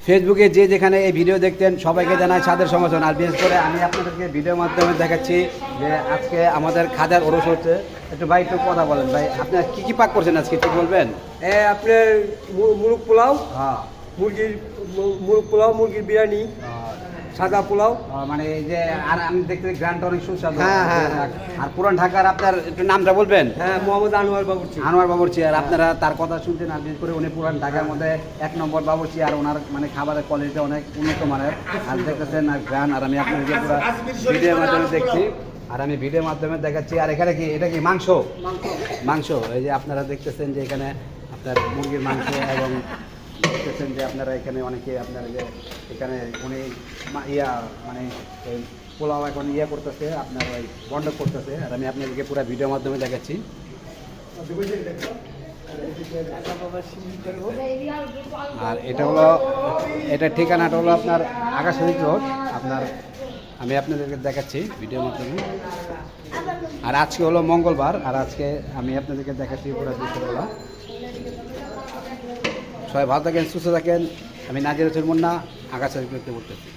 ফেসবুকে যে যেখানে এই ভিডিও দেখতেন সবাইকে জানাই সাদর সমর্থন। আর বিশেষ করে আমি আপনাদেরকে ভিডিওর মাধ্যমে দেখাচ্ছি যে আজকে আমাদের খাজার ওরস হচ্ছে। একটু ভাই একটু কথা বলেন ভাই, আপনার কি পাক করছেন আজকে একটু বলবেন? আপনার মুরগ পোলাও, হ্যাঁ, মুরগ পোলাও, মুরগির বিরিয়ানি, সাদা পোলাও। মানে এই যে আর আমি দেখতে গ্রান্ট অনেক সুস্বাদু। হ্যাঁ, হ্যাঁ। আর পুরান ঢাকার আপনার একটু নামটা বলবেন? হ্যাঁ, মোহাম্মদ আনোয়ার বাবুর্চি। আনোয়ার বাবুর্চি। আর আপনারা তার কথা শুনছেন, আর বিশেষ করে উনি পুরান ঢাকার মধ্যে 1 নম্বর বাবুর্চি। আর ওনার মানে খাবারের কোয়ালিটি অনেক উন্নত মানের। আর দেখতেছেন আর গ্রান, আর আমি আপনাদেরকে পুরো ভিডিওর মাধ্যমে দেখছি, আর আমি ভিডিওর মাধ্যমে দেখাচ্ছি। আর এখানে কি এটা কি মাংস? মাংস। এই যে আপনারা দেখতেছেন যে এখানে আপনার মুরগির মাংস, এবং দেখতেছেন যে আপনারা এখানে অনেকে আপনারা যে এখানে উনি মানে ওই পোলাও এখন করতেছে, আপনার ওই বন্ধ করতেছে। আর আমি আপনাদেরকে পুরো ভিডিওর মাধ্যমে দেখাচ্ছি। আর এটা হলো, এটার ঠিকানাটা হলো আপনার আকাশবাড়ি রোড। আমি আপনাদেরকে দেখাচ্ছি ভিডিওর মাধ্যমে। আর আজকে হলো মঙ্গলবার, আর আজকে আমি আপনাদেরকে দেখাচ্ছি পুরো দৃশ্যগুলো। সবাই ভালো থাকেন, সুস্থ থাকেন। আমি নাজির হোসেন মুন্না, আকাশবাড়ি করতে বলতেছি।